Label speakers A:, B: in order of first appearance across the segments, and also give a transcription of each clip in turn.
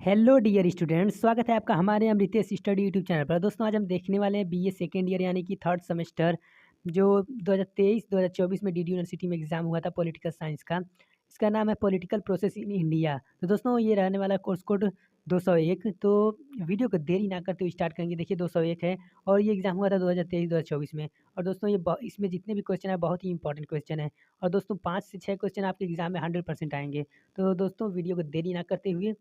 A: Hello dear students, स्वागत है आपका हमारे अमृतेश स्टडी यूट्यूब चैनल पर। दोस्तों आज हम देखने वाले हैं बीए सेकेंड ईयर यानी कि थर्ड सेमेस्टर जो 2023-2024 में डीडी यूनिवर्सिटी में एग्ज़ाम हुआ था पॉलिटिकल साइंस का। इसका नाम है पॉलिटिकल प्रोसेस इन इंडिया। तो दोस्तों ये रहने वाला कोर्स कोड 201। तो वीडियो को देरी ना करते हुए स्टार्ट करेंगे। देखिए 201 है और ये एग्ज़ाम हुआ था 2023-2024 में। और दोस्तों इसमें जितने भी क्वेश्चन है बहुत ही इंपॉर्टेंट क्वेश्चन है। और दोस्तों 5 से 6 क्वेश्चन आपके एग्ज़ाम में 100% आएंगे। तो दोस्तों वीडियो को देरी ना करते हुए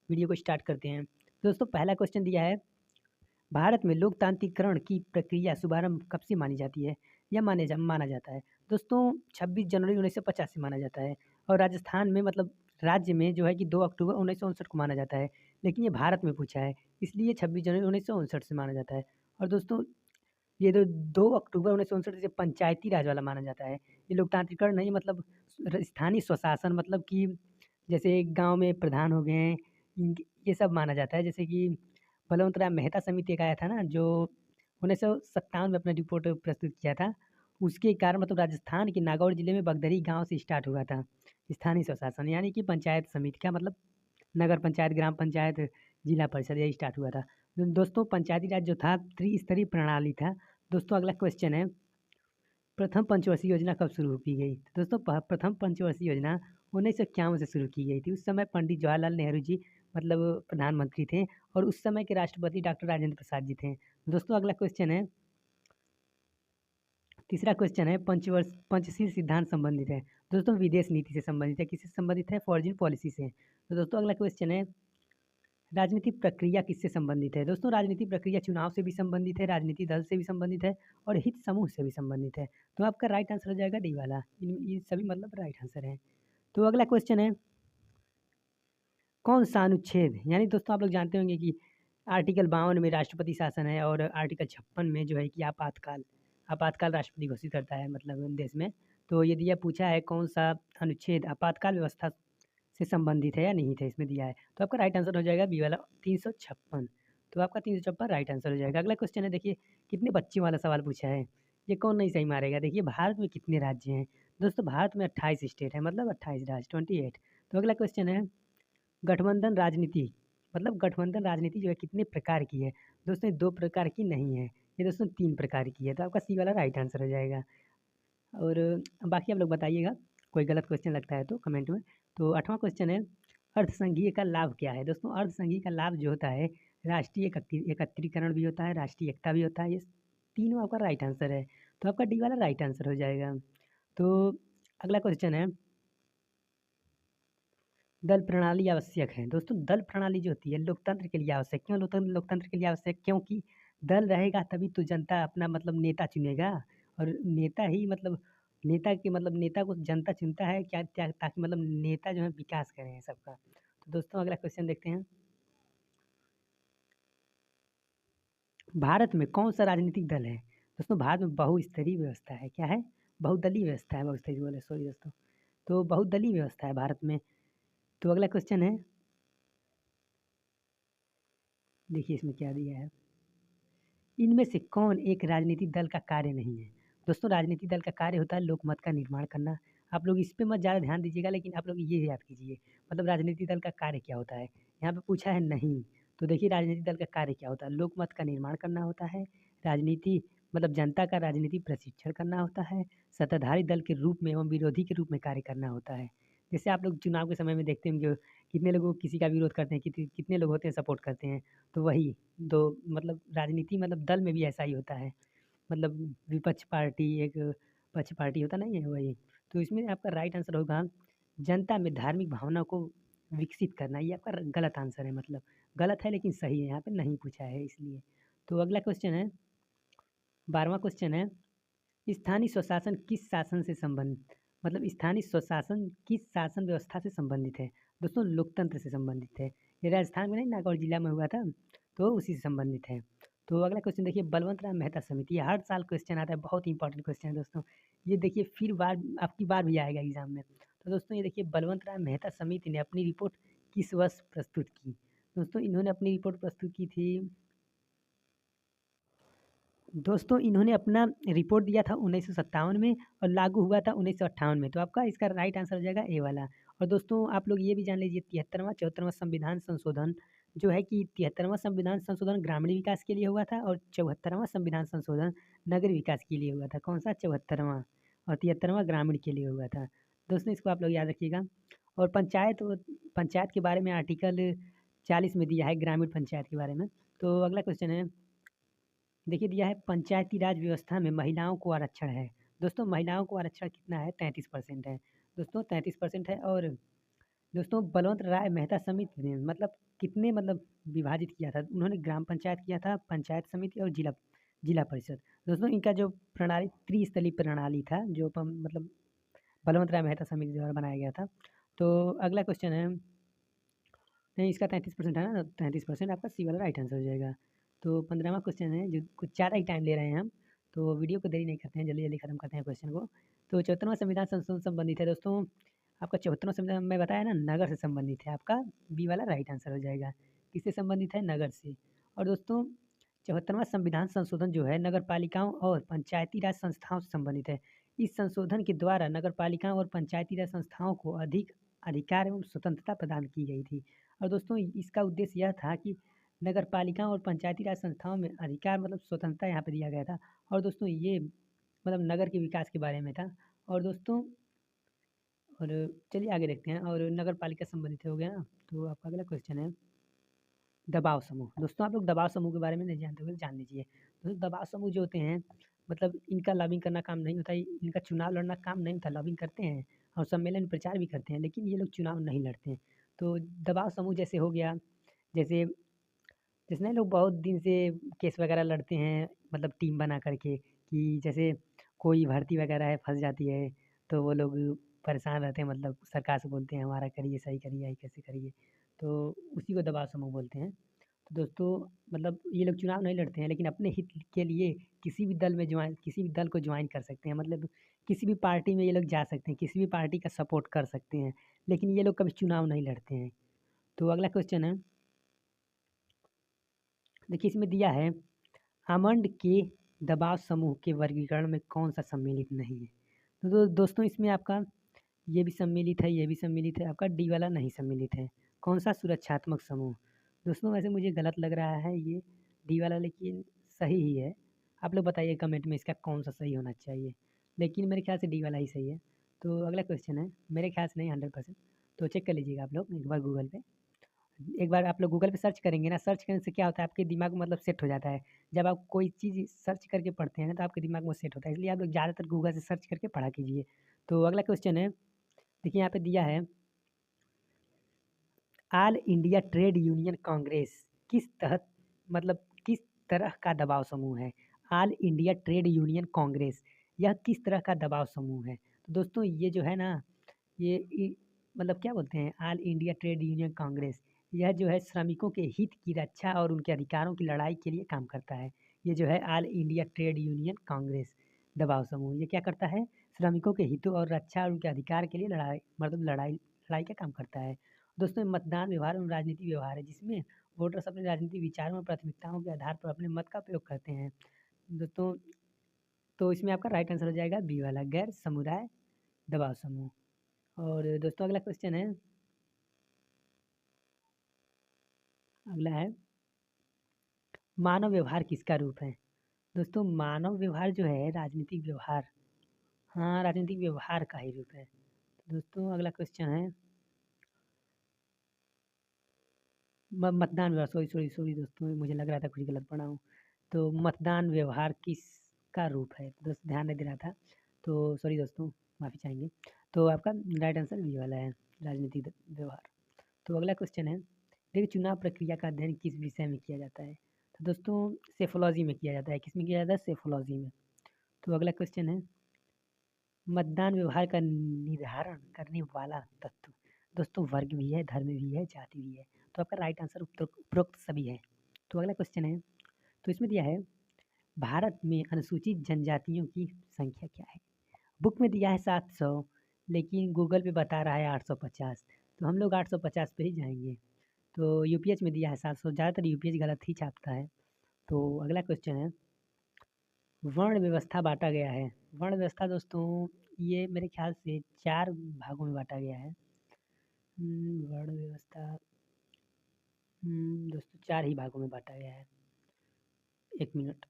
A: वीडियो को स्टार्ट करते हैं। दोस्तों पहला क्वेश्चन दिया है, भारत में लोकतांत्रिकरण की प्रक्रिया शुभारंभ कब से मानी जाती है या माना जाता है? दोस्तों 26 जनवरी 1950 से माना जाता है। और राजस्थान में मतलब राज्य में जो है कि 2 अक्टूबर 1959 को माना जाता है। लेकिन ये भारत में पूछा है, इसलिए 26 जनवरी 1959 से माना जाता है। और दोस्तों ये 2 अक्टूबर 1959 से पंचायती राज वाला माना जाता है। ये लोकतांत्रिकरण नहीं, मतलब स्थानीय स्वशासन, मतलब कि जैसे गाँव में प्रधान हो गए हैं, ये सब माना जाता है। जैसे कि बलवंत राय मेहता समिति एक आया था ना, जो 1957 में अपना रिपोर्ट प्रस्तुत किया था। उसके कारण मतलब राजस्थान के नागौर जिले में बगदरी गांव से स्टार्ट हुआ था स्थानीय स्वशासन, यानी कि पंचायत समिति का मतलब नगर पंचायत, ग्राम पंचायत, जिला परिषद, यही स्टार्ट हुआ था। दोस्तों पंचायती राज जो था त्रिस्तरीय प्रणाली था। दोस्तों अगला क्वेश्चन है, प्रथम पंचवर्षीय योजना कब शुरू की गई? तो दोस्तों प्रथम पंचवर्षीय योजना 1951 से शुरू की गई थी। उस समय पंडित जवाहरलाल नेहरू जी मतलब प्रधानमंत्री थे और उस समय के राष्ट्रपति डॉक्टर राजेंद्र प्रसाद जी थे। दोस्तों अगला क्वेश्चन है, तीसरा क्वेश्चन है, पंचशील सिद्धांत संबंधित है। दोस्तों विदेश नीति से संबंधित है। किससे संबंधित है? फॉरेन पॉलिसी से। तो दोस्तों अगला क्वेश्चन है, राजनीतिक प्रक्रिया किससे संबंधित है? दोस्तों राजनीतिक प्रक्रिया चुनाव से भी संबंधित है, राजनीतिक दल से भी संबंधित है और हित समूह से भी संबंधित है। तो आपका राइट आंसर हो जाएगा डी वाला। ये सभी मतलब राइट आंसर है। तो अगला क्वेश्चन है, कौन सा अनुच्छेद, यानी दोस्तों आप लोग जानते होंगे कि आर्टिकल 52 में राष्ट्रपति शासन है और आर्टिकल 56 में जो है कि आपातकाल आपातकाल राष्ट्रपति घोषित करता है मतलब देश में। तो ये दिया पूछा है कौन सा अनुच्छेद आपातकाल व्यवस्था से संबंधित है या नहीं है, इसमें दिया है। तो आपका राइट आंसर हो जाएगा बी वाला 356। तो आपका 356 राइट आंसर हो जाएगा। अगला क्वेश्चन है, देखिए कितने बच्चे वाला सवाल पूछा है, ये कौन नहीं सही मारेगा। देखिए भारत में कितने राज्य हैं? दोस्तों भारत में 28 स्टेट है, मतलब 28 राज्य, 28। तो अगला क्वेश्चन है, गठबंधन राजनीति मतलब गठबंधन राजनीति जो है कितने प्रकार की है? दोस्तों ये 2 प्रकार की नहीं है, ये दोस्तों 3 प्रकार की है। तो आपका सी वाला राइट आंसर हो जाएगा। और बाकी आप लोग बताइएगा, कोई गलत क्वेश्चन लगता है तो कमेंट में। तो 8वां क्वेश्चन है, अर्धसंघीय का लाभ क्या है? दोस्तों अर्धसंघीय का लाभ जो होता है, राष्ट्रीय एकत्रीकरण भी होता है, राष्ट्रीय एकता भी होता है। ये तीनों आपका राइट आंसर है। तो आपका डी वाला राइट आंसर हो जाएगा। तो अगला क्वेश्चन है, दल प्रणाली आवश्यक है। दोस्तों दल प्रणाली जो होती है लोकतंत्र के लिए आवश्यक। क्यों लोकतंत्र के लिए आवश्यक? क्योंकि दल रहेगा तभी तो जनता अपना मतलब नेता चुनेगा। और नेता ही मतलब नेता को जनता चुनता है क्या क्या, ताकि मतलब नेता जो है विकास करें सबका। तो दोस्तों अगला क्वेश्चन देखते हैं, भारत में कौन सा राजनीतिक दल है? दोस्तों भारत में बहुस्तरीय व्यवस्था है। क्या है? बहुदलीय व्यवस्था है, बहुस्तरीय बोले सॉरी दोस्तों। तो बहुदलीय व्यवस्था है भारत में। तो अगला क्वेश्चन है, देखिए इसमें क्या दिया है, इनमें से कौन एक राजनीतिक दल का कार्य नहीं है? दोस्तों राजनीतिक दल का कार्य होता है लोकमत का निर्माण करना। आप लोग इस पे मत ज़्यादा ध्यान दीजिएगा, लेकिन आप लोग ये याद कीजिए मतलब राजनीतिक दल का कार्य क्या होता है। यहाँ पे पूछा है नहीं, तो देखिए राजनीतिक दल का कार्य क्या होता है, लोकमत का निर्माण करना होता है, राजनीति मतलब जनता का राजनीतिक प्रशिक्षण करना होता है, सत्ताधारी दल के रूप में एवं विरोधी के रूप में कार्य करना होता है। जैसे आप लोग चुनाव के समय में देखते होंगे कितने लोग किसी का विरोध करते हैं, कितने लोग होते हैं सपोर्ट करते हैं। तो वही दो मतलब राजनीति मतलब दल में भी ऐसा ही होता है, मतलब विपक्ष पार्टी एक पक्ष पार्टी होता नहीं है वही। तो इसमें आपका राइट आंसर होगा, जनता में धार्मिक भावना को विकसित करना। ये आपका गलत आंसर है, मतलब गलत है लेकिन सही है, यहाँ पे नहीं पूछा है इसलिए। तो अगला क्वेश्चन है, 12वां क्वेश्चन है, स्थानीय स्वशासन किस शासन से संबंधित मतलब स्थानीय स्वशासन किस शासन व्यवस्था से संबंधित है? दोस्तों लोकतंत्र से संबंधित है। ये राजस्थान में नहीं नागौर जिला में हुआ था, तो उसी से संबंधित है। तो अगला क्वेश्चन देखिए, बलवंत राय मेहता समिति, ये हर साल क्वेश्चन आता है, बहुत ही इंपॉर्टेंट क्वेश्चन है दोस्तों। ये देखिए फिर बार आपकी बार भी आएगा एग्जाम में। तो दोस्तों ये देखिए, बलवंत राय मेहता समिति ने अपनी रिपोर्ट किस वर्ष प्रस्तुत की? दोस्तों इन्होंने अपनी रिपोर्ट प्रस्तुत की थी, दोस्तों इन्होंने अपना रिपोर्ट दिया था 1957 में और लागू हुआ था 1958 में। तो आपका इसका राइट आंसर हो जाएगा ए वाला। और दोस्तों आप लोग ये भी जान लीजिए 73वां 74वां संविधान संशोधन जो है कि 73वां संविधान संशोधन ग्रामीण विकास के लिए हुआ था और 74वां संविधान संशोधन नगर विकास के लिए हुआ था। कौन-सा 74वां और 73वां ग्रामीण के लिए हुआ था। दोस्तों इसको आप लोग याद रखिएगा। और पंचायत के बारे में आर्टिकल 40 में दिया है ग्रामीण पंचायत के बारे में। तो अगला क्वेश्चन है, देखिए दिया है पंचायती राज व्यवस्था में महिलाओं को आरक्षण है। दोस्तों महिलाओं को आरक्षण कितना है? 33% है। दोस्तों 33% है। और दोस्तों बलवंत राय मेहता समिति ने मतलब कितने मतलब विभाजित किया था? उन्होंने ग्राम पंचायत किया था, पंचायत समिति और जिला जिला परिषद। दोस्तों इनका जो प्रणाली त्रिस्तरीय प्रणाली था जो मतलब बलवंत राय मेहता समिति द्वारा बनाया गया था। तो अगला क्वेश्चन है, नहीं इसका 33% है ना, 33% आपका सी वाला राइट आंसर हो जाएगा। तो 15वां क्वेश्चन है जो कुछ ज़्यादा ही टाइम ले रहे हैं हम, तो वीडियो को देरी नहीं करते हैं, जल्दी-जल्दी खत्म करते हैं क्वेश्चन को। तो 74वां संविधान संशोधन संबंधित है दोस्तों, आपका 74वां संविधान मैं बताया ना नगर से संबंधित है, आपका बी वाला राइट आंसर हो जाएगा। किससे संबंधित है? नगर से। और दोस्तों 74वां संविधान संशोधन जो है नगर पालिकाओं और पंचायती राज संस्थाओं से संबंधित है। इस संशोधन के द्वारा नगर पालिकाओं और पंचायती राज संस्थाओं को अधिक अधिकार एवं स्वतंत्रता प्रदान की गई थी। और दोस्तों इसका उद्देश्य यह था कि नगर पालिकाओं और पंचायती राज संस्थाओं में अधिकार मतलब स्वतंत्रता यहाँ पे दिया गया था। और दोस्तों ये मतलब नगर के विकास के बारे में था। और दोस्तों और चलिए आगे देखते हैं। और नगर पालिका संबंधित हो गया ना, तो आपका अगला क्वेश्चन है दबाव समूह। दोस्तों आप लोग दबाव समूह के बारे में नहीं जानते हो तो जान लीजिए। दोस्तों दबाव समूह जो होते हैं मतलब इनका लॉबिंग करना काम नहीं होता, इनका चुनाव लड़ना काम नहीं होता। लॉबिंग करते हैं और सम्मेलन में प्रचार भी करते हैं, लेकिन ये लोग चुनाव नहीं लड़ते हैं। तो दबाव समूह जैसे हो गया, जैसे जैसे ना लोग बहुत दिन से केस वगैरह लड़ते हैं मतलब टीम बना करके, कि जैसे कोई भर्ती वगैरह है फँस जाती है, तो वो लोग परेशान रहते हैं मतलब सरकार से बोलते हैं हमारा करिए, सही करिए, कैसे करिए। तो उसी को दबाव समूह बोलते हैं। तो दोस्तों मतलब ये लोग चुनाव नहीं लड़ते हैं, लेकिन अपने हित के लिए किसी भी दल को ज्वाइन कर सकते हैं। मतलब किसी भी पार्टी में ये लोग जा सकते हैं, किसी भी पार्टी का सपोर्ट कर सकते हैं, लेकिन ये लोग कभी चुनाव नहीं लड़ते हैं। तो अगला क्वेश्चन है, देखिए इसमें दिया है आमंड के दबाव समूह के वर्गीकरण में कौन सा सम्मिलित नहीं है? तो दोस्तों इसमें आपका ये भी सम्मिलित है, ये भी सम्मिलित है, आपका डी वाला नहीं सम्मिलित है। कौन सा? सुरक्षात्मक समूह। दोस्तों वैसे मुझे गलत लग रहा है ये डी वाला, लेकिन सही ही है। आप लोग बताइए कमेंट में इसका कौन सा सही होना चाहिए, लेकिन मेरे ख्याल से डी वाला ही सही है। तो अगला क्वेश्चन है, मेरे ख्याल से नहीं 100%, तो चेक कर लीजिएगा आप लोग एक बार गूगल पे। एक बार आप लोग गूगल पे सर्च करेंगे ना, सर्च करने से क्या होता है आपके दिमाग में मतलब सेट हो जाता है। जब आप कोई चीज़ सर्च करके पढ़ते हैं ना तो आपके दिमाग में सेट होता है, इसलिए आप लोग ज़्यादातर गूगल से सर्च करके पढ़ा कीजिए। तो अगला क्वेश्चन है, देखिए यहाँ पे दिया है all India trade union Congress किस तहत मतलब किस तरह का दबाव समूह है? All India trade union Congress यह किस तरह का दबाव समूह है? तो दोस्तों ये जो है ना, ये मतलब क्या बोलते हैं, all India trade union Congress, यह जो है श्रमिकों के हित की रक्षा और उनके अधिकारों की लड़ाई के लिए काम करता है। ये जो है all India trade union Congress दबाव समूह, ये क्या करता है? श्रमिकों के हितों और रक्षा और उनके अधिकार के लिए लड़ाई मतलब लड़ाई लड़ाई का काम करता है। दोस्तों मतदान व्यवहार एवं राजनीतिक व्यवहार है जिसमें वोटर्स अपने राजनीतिक विचारों और प्राथमिकताओं के आधार पर अपने मत का प्रयोग करते हैं। दोस्तों तो इसमें आपका राइट आंसर हो जाएगा बी वाला गैर समुदाय दबाव समूह। और दोस्तों अगला क्वेश्चन है, अगला है मानव व्यवहार किसका रूप है? दोस्तों मानव व्यवहार जो है राजनीतिक व्यवहार, हाँ राजनीतिक व्यवहार का ही रूप है। दोस्तों अगला क्वेश्चन है मतदान व्यवहार, सॉरी सॉरी सॉरी दोस्तों मुझे लग रहा था कुछ गलत पढ़ा हूँ। तो मतदान व्यवहार किसका रूप है? दोस्त ध्यान नहीं दे रहा था, तो सॉरी दोस्तों माफ़ी चाहेंगे। तो आपका राइट आंसर बी वाला है राजनीतिक व्यवहार। तो अगला क्वेश्चन है, देखिए चुनाव प्रक्रिया का अध्ययन किस विषय में किया जाता है? तो दोस्तों सेफोलॉजी में किया जाता है। किस में किया जाता है? सेफोलॉजी में। तो अगला क्वेश्चन है मतदान व्यवहार का निर्धारण करने वाला तत्व। दोस्तों वर्ग भी है, धर्म भी है, जाति भी है। तो आपका राइट आंसर उपरोक्त सभी है। तो अगला क्वेश्चन है, तो इसमें दिया है भारत में अनुसूचित जनजातियों की संख्या क्या है? बुक में दिया है 700, लेकिन गूगल पे बता रहा है 850, तो हम लोग 850 पे ही जाएंगे। तो यूपीएच में दिया है 700, ज़्यादातर यूपीएच गलत ही छापता है। तो अगला क्वेश्चन है वर्ण व्यवस्था बाँटा गया है। वर्ण व्यवस्था दोस्तों ये मेरे ख़्याल से 4 भागों में बाँटा गया है। वर्ण व्यवस्था दोस्तों 4 ही भागों में बाँटा गया है। 1 मिनट।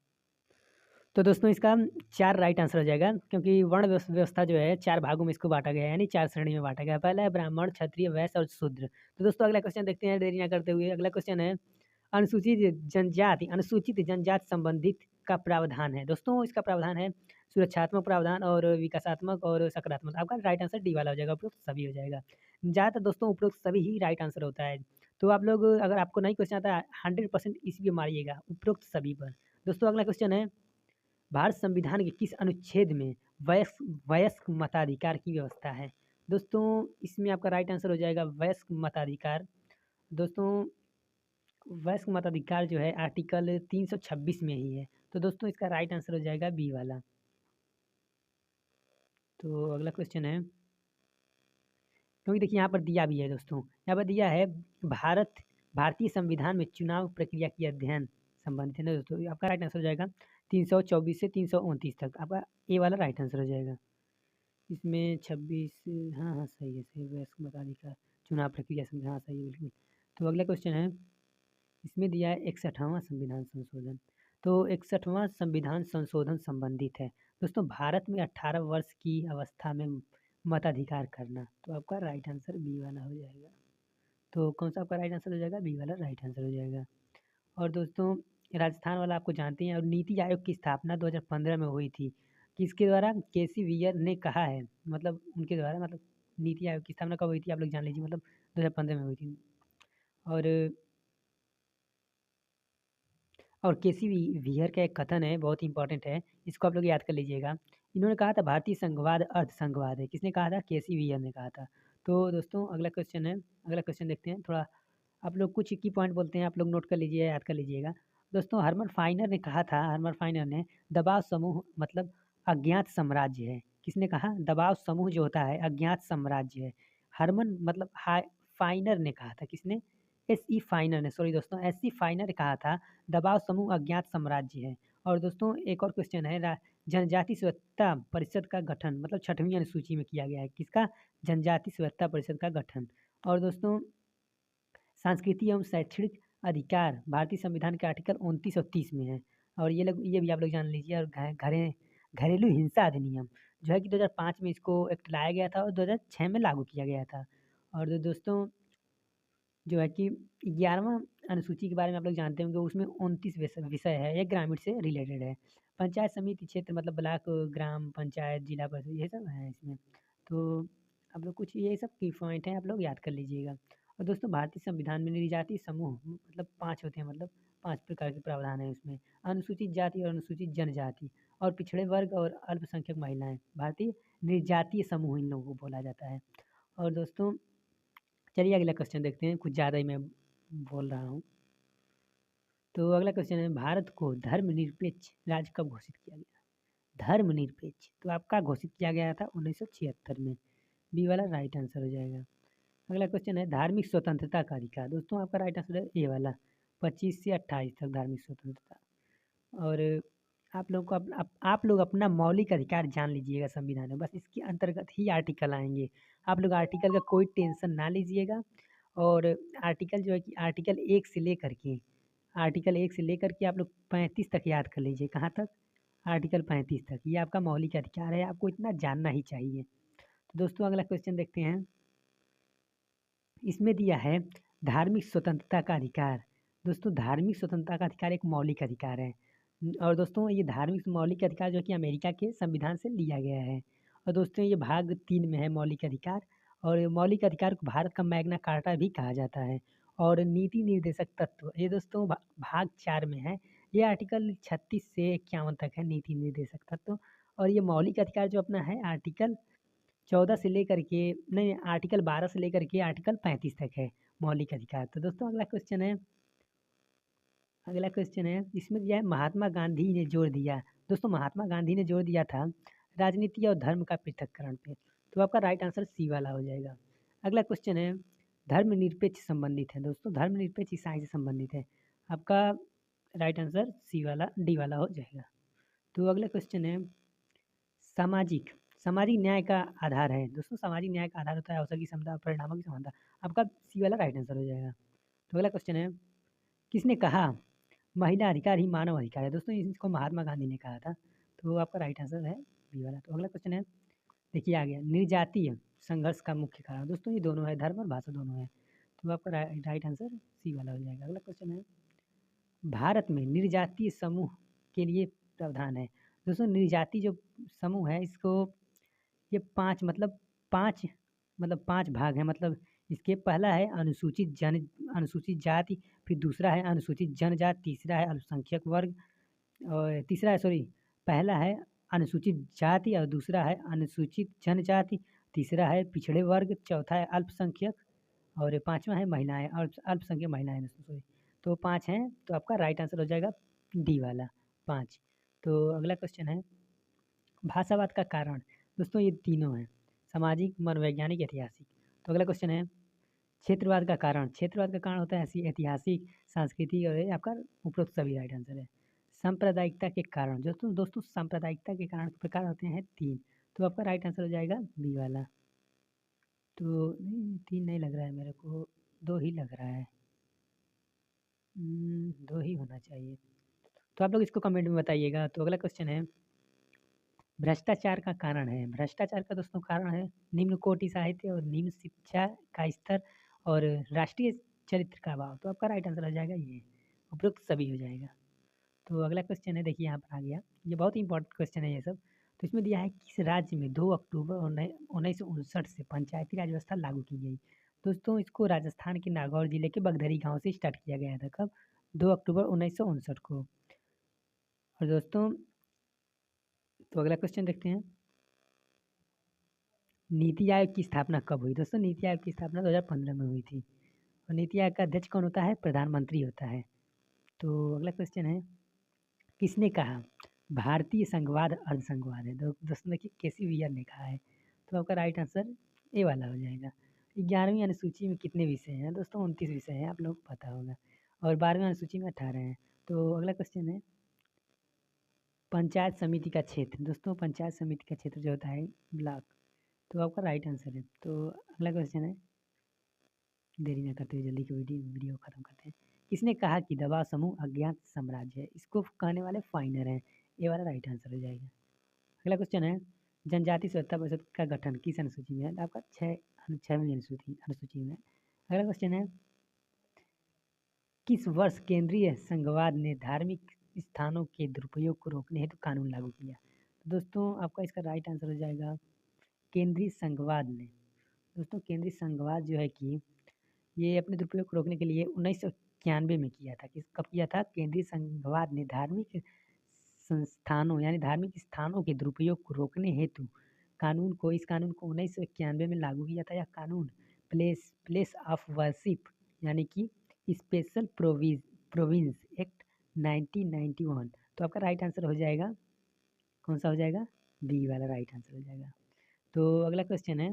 A: तो दोस्तों इसका 4 राइट आंसर हो जाएगा क्योंकि वर्ण व्यवस्था जो है 4 भागों में इसको बाँटा गया है, यानी 4 श्रेणी में बाँटा गया है। पहला है ब्राह्मण, क्षत्रिय, वैश्य और शूद्र। तो दोस्तों अगला क्वेश्चन देखते हैं देरी ना करते हुए। अगला क्वेश्चन है अनुसूचित जनजाति संबंधित का प्रावधान है। दोस्तों इसका प्रावधान है सुरक्षात्मक प्रावधान और विकासात्मक और सकारात्मक। आपका राइट आंसर डी वाला हो जाएगा, उपरोक्त सभी हो जाएगा। ज़्यादातर दोस्तों उपरोक्त सभी ही राइट आंसर होता है। तो आप लोग अगर आपको नहीं क्वेश्चन आता है 100% इसी पे मारिएगा, उपरोक्त सभी पर। दोस्तों अगला क्वेश्चन है भारत संविधान के किस अनुच्छेद में वयस्क मताधिकार की व्यवस्था है? दोस्तों इसमें आपका राइट आंसर हो जाएगा वयस्क मताधिकार। दोस्तों वयस्क मताधिकार जो है आर्टिकल 326 में ही है। तो दोस्तों इसका राइट आंसर हो जाएगा बी वाला। तो अगला क्वेश्चन है, क्योंकि देखिए यहाँ पर दिया भी है दोस्तों, यहाँ पर दिया है भारतीय संविधान में चुनाव प्रक्रिया की अध्ययन संबंधित है ना दोस्तों। आपका राइट आंसर हो जाएगा 324 से 329 तक। आपका ए वाला राइट आंसर हो जाएगा। इसमें 26 हाँ हाँ सही है, सही वयस्क मताधिकार चुनाव प्रक्रिया संविधान, हाँ सही है बिल्कुल। तो अगला क्वेश्चन है, इसमें दिया है 61वां संविधान संशोधन। तो 61वां संविधान संशोधन संबंधित है दोस्तों भारत में 18 वर्ष की अवस्था में मताधिकार करना। तो आपका राइट आंसर बी वाला हो जाएगा। तो कौन सा आपका राइट आंसर हो जाएगा? बी वाला राइट आंसर हो जाएगा। और दोस्तों राजस्थान वाला आपको जानते हैं। और नीति आयोग की स्थापना 2015 में हुई थी, किसके द्वारा? केसी वियर ने कहा है, मतलब उनके द्वारा, मतलब नीति आयोग की स्थापना कब हुई थी आप लोग जान लीजिए, मतलब 2015 में हुई थी। और केसी वियर का एक कथन है, बहुत इंपॉर्टेंट है, इसको आप लोग याद कर लीजिएगा। इन्होंने कहा था भारतीय संघवाद अर्ध संघवाद है। किसने कहा था? केसी वियर ने कहा था। तो दोस्तों अगला क्वेश्चन है, अगला क्वेश्चन देखते हैं। थोड़ा आप लोग कुछ की पॉइंट बोलते हैं, आप लोग नोट कर लीजिए, याद कर लीजिएगा। दोस्तों हरमन फाइनर ने कहा था, हरमन फाइनर ने दबाव समूह मतलब अज्ञात साम्राज्य है। किसने कहा? दबाव समूह जो होता है अज्ञात साम्राज्य है। हरमन मतलब फाइनर ने कहा था। किसने? एस ई फाइनर ने, सॉरी दोस्तों, एस ई फाइनर ने कहा था दबाव समूह अज्ञात साम्राज्य है। और दोस्तों एक और क्वेश्चन है, जनजाति स्वच्छता परिषद का गठन मतलब 6वीं अनुसूची में किया गया है। किसका? जनजाति स्वच्छता परिषद का गठन। और दोस्तों सांस्कृतिक एवं शैक्षणिक अधिकार भारतीय संविधान के आर्टिकल 29 और 30 में है। और ये भी आप लोग जान लीजिए। और घरेलू हिंसा अधिनियम जो है कि 2005 में इसको एक्ट लाया गया था और 2006 में लागू किया गया था। और दोस्तों जो है कि 11वां अनुसूची के बारे में आप लोग जानते होंगे, उसमें 29 विषय है, ये ग्रामीण से रिलेटेड है। पंचायत समिति क्षेत्र मतलब ब्लॉक, ग्राम पंचायत, जिला परिषद, ये सब है इसमें। तो आप लोग कुछ ये सब की पॉइंट हैं, आप लोग याद कर लीजिएगा। और दोस्तों भारतीय संविधान में निर्जाति समूह मतलब 5 होते हैं, मतलब 5 प्रकार के प्रावधान है उसमें। अनुसूचित जाति और अनुसूचित जनजाति और पिछड़े वर्ग और अल्पसंख्यक महिलाएं भारतीय निर्जातीय समूह इन लोगों को बोला जाता है। और दोस्तों चलिए अगला क्वेश्चन देखते हैं, कुछ ज़्यादा ही मैं बोल रहा हूँ। तो अगला क्वेश्चन है, भारत को धर्मनिरपेक्ष राज्य कब घोषित किया गया? धर्मनिरपेक्ष तो आपका घोषित किया गया था 1976 में। बी वाला राइट आंसर हो जाएगा। अगला क्वेश्चन है, धार्मिक स्वतंत्रता का अधिकार। दोस्तों आपका राइट आंसर है ए वाला, 25 से 28 तक धार्मिक स्वतंत्रता। और आप लोग अपना मौलिक अधिकार जान लीजिएगा संविधान में, बस इसके अंतर्गत ही आर्टिकल आएंगे। आप लोग आर्टिकल का कोई टेंशन ना लीजिएगा। और आर्टिकल जो है कि आर्टिकल 1 से लेकर के आप लोग 35 तक याद कर लीजिए। कहाँ तक? आर्टिकल 35 तक। ये आपका मौलिक अधिकार है, आपको इतना जानना ही चाहिए। तो दोस्तों अगला क्वेश्चन देखते हैं। इसमें दिया है धार्मिक स्वतंत्रता का अधिकार। दोस्तों धार्मिक स्वतंत्रता का अधिकार एक मौलिक अधिकार है। और दोस्तों ये धार्मिक मौलिक अधिकार जो कि अमेरिका के संविधान से लिया गया है। और दोस्तों ये भाग 3 में है मौलिक अधिकार। और मौलिक अधिकार को भारत का मैग्ना कार्टा भी कहा जाता है। और नीति निर्देशक तत्व ये दोस्तों भाग 4 में है। ये आर्टिकल 36 से 51 तक है नीति निर्देशक तत्व। और ये मौलिक अधिकार जो अपना है आर्टिकल 14 से लेकर के नहीं, आर्टिकल 12 से लेकर के आर्टिकल 35 तक है मौलिक अधिकार। तो दोस्तों अगला क्वेश्चन है, इसमें दिया है महात्मा गांधी ने जोर दिया। दोस्तों महात्मा गांधी ने जोर दिया था राजनीति और धर्म का पृथक्करण पे। तो आपका राइट आंसर सी वाला हो जाएगा। अगला क्वेश्चन है, धर्मनिरपेक्ष संबंधित है। दोस्तों धर्मनिरपेक्ष ईसाई से संबंधित है। आपका राइट आंसर सी वाला डी वाला हो जाएगा। तो अगला क्वेश्चन है, सामाजिक सामाजिक न्याय का आधार है। दोस्तों सामाजिक न्याय का आधार होता है अवसर की समता और परिणामों की समानता। आपका सी वाला राइट आंसर हो जाएगा। तो अगला क्वेश्चन है, किसने कहा महिला अधिकार ही मानव अधिकार है? दोस्तों इसको महात्मा गांधी ने कहा था। तो आपका राइट आंसर है बी वाला। तो अगला क्वेश्चन है, देखिए आ गया, निर्जातीय संघर्ष का मुख्य कारण। दोस्तों ये दोनों है, धर्म और भाषा दोनों है। तो आपका राइट आंसर सी वाला हो जाएगा। अगला क्वेश्चन है, भारत में निर्जातीय समूह के लिए प्रावधान है। दोस्तों निर्जातीय जो समूह है इसको ये पाँच पाँच भाग हैं। मतलब इसके पहला है अनुसूचित जाति, फिर दूसरा है अनुसूचित जनजाति, तीसरा है अल्पसंख्यक वर्ग, और तीसरा है सॉरी पहला है अनुसूचित जाति और दूसरा है अनुसूचित जनजाति, तीसरा है पिछड़े वर्ग, चौथा है अल्पसंख्यक और ये पाँचवा है महिलाएं, अल्पसंख्यक महिलाएं। दोस्तों सॉरी, तो 5 हैं। तो आपका राइट आंसर हो जाएगा डी वाला 5। तो अगला क्वेश्चन है, भाषावाद का कारण। दोस्तों ये तीनों हैं, सामाजिक, मनोवैज्ञानिक, ऐतिहासिक। तो अगला क्वेश्चन है, क्षेत्रवाद का कारण। क्षेत्रवाद का कारण होता है ऐतिहासिक, सांस्कृतिक और ये आपका उपरोक्त सभी राइट आंसर है। सांप्रदायिकता के कारण। दोस्तों सांप्रदायिकता के कारण प्रकार होते हैं 3। तो आपका राइट आंसर हो जाएगा बी वाला। तो नहीं 3 नहीं लग रहा है मेरे को, 2 ही लग रहा है। 2 ही होना चाहिए। तो आप लोग इसको कमेंट में बताइएगा। तो अगला क्वेश्चन है, भ्रष्टाचार का कारण है। भ्रष्टाचार का दोस्तों कारण है निम्न कोटि साहित्य और निम्न शिक्षा का स्तर और राष्ट्रीय चरित्र का अभाव। तो आपका राइट आंसर हो जाएगा ये, उपरोक्त सभी हो जाएगा। तो अगला क्वेश्चन है, देखिए यहाँ पर आ गया, ये बहुत ही इंपॉर्टेंट क्वेश्चन है ये सब। तो इसमें दिया है, किस राज्य में 2 अक्टूबर 1959 से पंचायती राज व्यवस्था लागू की गई? दोस्तों इसको राजस्थान के नागौर जिले के बगधरी गांव से स्टार्ट किया गया था। कब? 2 अक्टूबर 1959 को। और दोस्तों तो अगला क्वेश्चन देखते हैं, नीति आयोग की स्थापना कब हुई? दोस्तों नीति आयोग की स्थापना 2015 में हुई थी। और नीति आयोग का अध्यक्ष कौन होता है? प्रधानमंत्री होता है। तो अगला क्वेश्चन है, किसने कहा भारतीय संघवाद अर्धसंघवाद है? दोस्तों देखिए केसी वियर ने कहा है। तो आपका राइट आंसर ए वाला हो जाएगा। 11वीं अनुसूची में कितने विषय हैं? दोस्तों 29 विषय हैं, आप लोग को पता होगा। और 12वीं अनुसूची में 18 हैं। तो अगला क्वेश्चन है, पंचायत समिति का क्षेत्र। दोस्तों पंचायत समिति का क्षेत्र जो होता है ब्लॉक। तो आपका राइट आंसर है। तो अगला क्वेश्चन है, देरी ना करते हुए जल्दी की वीडियो खत्म करते हैं। किसने कहा कि दबाव समूह अज्ञात साम्राज्य है? इसको कहने वाले फाइनर हैं। ये वाला राइट आंसर हो जाएगा। अगला क्वेश्चन है, जनजाति स्वच्छता परिषद का गठन किस अनुसूची में है? आपका 6वीं अनुसूची में। अगला क्वेश्चन है, किस वर्ष केंद्रीय संघवाद ने धार्मिक स्थानों के दुरुपयोग को रोकने हेतु कानून लागू किया? तो दोस्तों आपका इसका राइट आंसर हो जाएगा केंद्रीय संघवाद ने। दोस्तों केंद्रीय संघवाद जो है कि ये अपने दुरुपयोग को रोकने के लिए 1991 में किया था। कब किया था? केंद्रीय संघवाद ने धार्मिक संस्थानों यानी धार्मिक स्थानों के दुरुपयोग को रोकने हेतु इस कानून को 1991 में लागू किया था। यह कानून प्लेस ऑफ वर्शिप यानी कि स्पेशल प्रोविंस एक्ट 1991। तो आपका राइट आंसर हो जाएगा, कौन सा हो जाएगा? बी वाला राइट आंसर हो जाएगा। तो अगला क्वेश्चन है,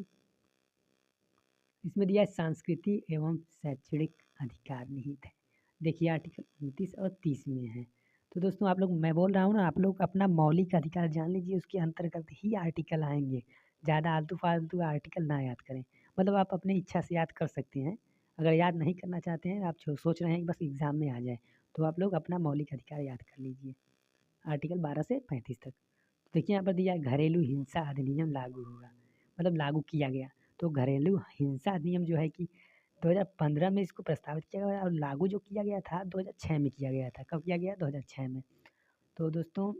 A: इसमें दिया है सांस्कृतिक एवं शैक्षणिक अधिकार निहित है। देखिए आर्टिकल 29 और 30 में है। तो दोस्तों आप लोग, मैं बोल रहा हूँ ना, आप लोग अपना मौलिक अधिकार जान लीजिए, उसके अंतर्गत ही आर्टिकल आएंगे। ज़्यादा आलतू फालतू आर्टिकल ना याद करें। मतलब आप अपनी इच्छा से याद कर सकते हैं। अगर याद नहीं करना चाहते हैं, आप सोच रहे हैं कि बस एग्ज़ाम में आ जाए, तो आप लोग अपना मौलिक अधिकार याद कर लीजिए, आर्टिकल 12 से 35 तक। देखिए यहाँ पर दिया है, घरेलू हिंसा अधिनियम लागू होगा, मतलब लागू किया गया। तो घरेलू हिंसा अधिनियम जो है कि 2015 में इसको प्रस्तावित किया गया और लागू जो किया गया था 2006 में किया गया था। कब किया गया? 2006 में। तो दोस्तों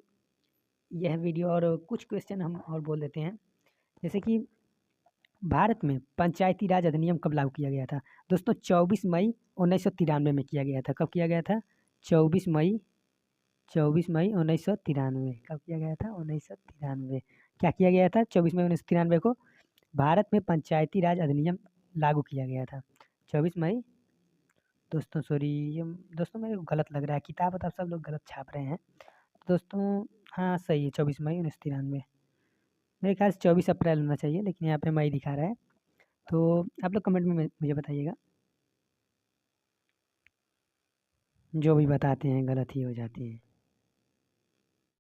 A: यह वीडियो और कुछ क्वेश्चन हम और बोल देते हैं, जैसे कि भारत में पंचायती राज अधिनियम कब लागू किया गया था? दोस्तों 24 मई 1993 में किया गया था। कब किया गया था? 24 मई 1993। कब किया गया था? 1993। क्या किया गया था? 24 मई 1993 को भारत में पंचायती राज अधिनियम लागू किया गया था। 24 मई। दोस्तों सॉरी, ये दोस्तों मेरे को गलत लग रहा है, किताब सब लोग गलत छाप रहे हैं। दोस्तों हाँ सही है, 24 मई 1993। मेरे ख्याल से 24 अप्रैल होना चाहिए, लेकिन यहाँ पे मई दिखा रहा है। तो आप लोग कमेंट में मुझे बताइएगा, जो भी बताते हैं गलत ही हो जाती है।